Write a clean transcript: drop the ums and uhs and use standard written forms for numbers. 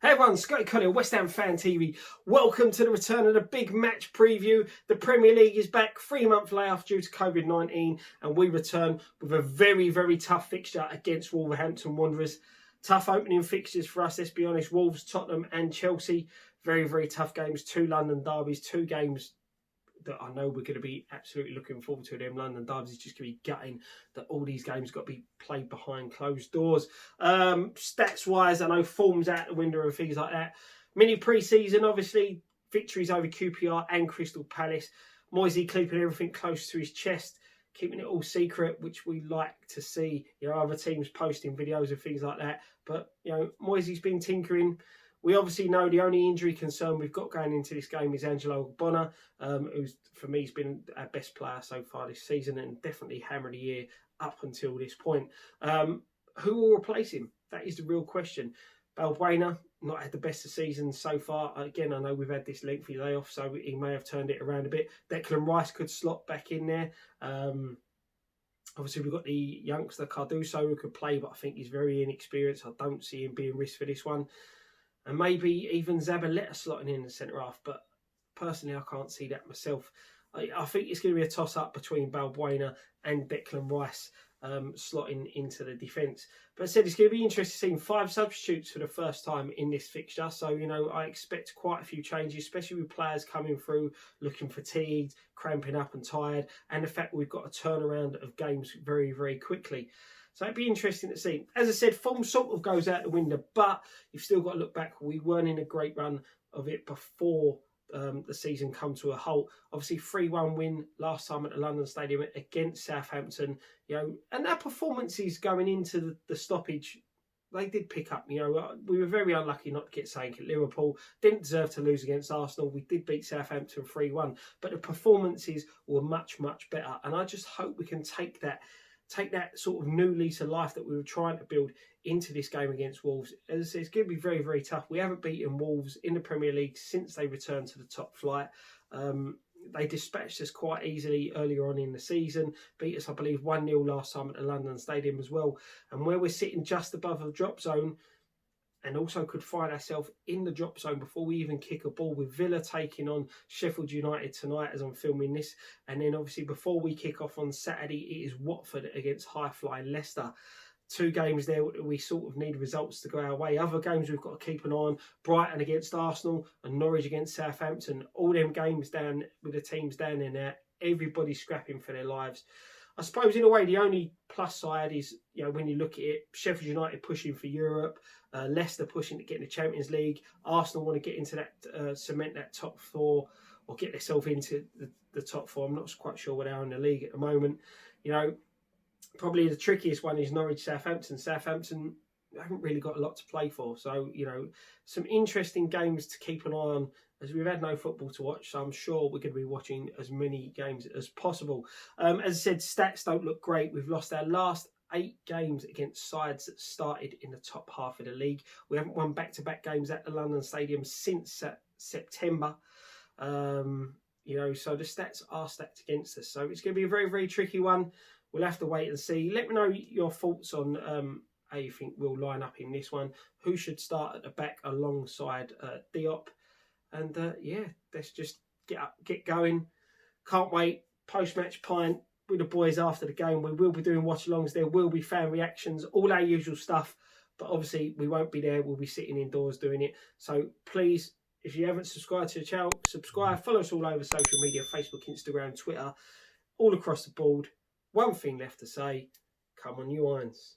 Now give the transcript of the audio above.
Hey everyone, Scotty Collier, West Ham Fan TV. Welcome to the return of the big match preview. The Premier League is back 3-month layoff due to COVID-19 and we return with a very, very tough fixture against Wolverhampton Wanderers. Tough opening fixtures for us, let's be honest. Wolves, Tottenham and Chelsea. Very, very tough games. 2 London derbies, 2 games that I know we're going to be absolutely looking forward to. Them London derbies is just going to be gutting that all these games got to be played behind closed doors. Stats wise, I know form's out the window and things like that. Mini pre-season, obviously victories over QPR and Crystal Palace. Moisey keeping everything close to his chest, keeping it all secret, which we like to see. You know, other teams posting videos of things like that, but you know, Moisey's been tinkering. We obviously know the only injury concern we've got going into this game is Angelo Ogbonna, who's, for me, has been our best player so far this season and definitely hammer of the year up until this point. Who will replace him? That is the real question. Balbuena, not had the best of season so far. Again, I know we've had this lengthy layoff, so he may have turned it around a bit. Declan Rice could slot back in there. Obviously, we've got the youngster Cardoso who could play, but I think he's very inexperienced. I don't see him being risked for this one. And maybe even Zabaleta slotting in the centre-half. But personally, I can't see that myself. I think it's going to be a toss-up between Balbuena and Declan Rice slotting into the defence. But I said it's going to be interesting seeing 5 substitutes for the first time in this fixture. So, you know, I expect quite a few changes, especially with players coming through looking fatigued, cramping up and tired. And the fact we've got a turnaround of games very, very quickly. So it'd be interesting to see. As I said, form sort of goes out the window, but you've still got to look back. We weren't in a great run of it before the season come to a halt. Obviously, 3-1 win last time at the London Stadium against Southampton. You know, and our performances going into the stoppage, they did pick up. You know, we were very unlucky not to get something at Liverpool. Didn't deserve to lose against Arsenal. We did beat Southampton 3-1, but the performances were much, much better. And I just hope we can take that sort of new lease of life that we were trying to build into this game against Wolves. As I say, it's going to be very, very tough. We haven't beaten Wolves in the Premier League since they returned to the top flight. They dispatched us quite easily earlier on in the season, beat us, I believe, 1-0 last time at the London Stadium as well. And where we're sitting just above the drop zone, and also could find ourselves in the drop zone before we even kick a ball, with Villa taking on Sheffield United tonight as I'm filming this. And then obviously before we kick off on Saturday, it is Watford against high-flying Leicester. 2 games there we sort of need results to go our way. Other games we've got to keep an eye on: Brighton against Arsenal and Norwich against Southampton. All them games down with the teams down in there, everybody's scrapping for their lives. I suppose in a way the only plus side is, you know, when you look at it, Sheffield United pushing for Europe, Leicester pushing to get in the Champions League, Arsenal want to get into that, cement that top 4 or get themselves into the top 4. I'm not quite sure where they are in the league at the moment. You know, probably the trickiest one is Norwich Southampton. Southampton haven't really got a lot to play for. So, you know, some interesting games to keep an eye on, as we've had no football to watch. So I'm sure we're going to be watching as many games as possible. As I said, stats don't look great. We've lost our last 8 games against sides that started in the top half of the league. We haven't won back-to-back games at the London Stadium since September. You know, so the stats are stacked against us. So it's going to be a very, very tricky one. We'll have to wait and see. Let me know your thoughts on how you think we'll line up in this one. Who should start at the back alongside Diop? And yeah, let's just get going. Can't wait. Post-match pint with the boys after the game. We will be doing watch-alongs. There will be fan reactions, all our usual stuff. But obviously, we won't be there. We'll be sitting indoors doing it. So please, if you haven't subscribed to the channel, subscribe. Follow us all over social media: Facebook, Instagram, Twitter, all across the board. One thing left to say: come on, you Irons.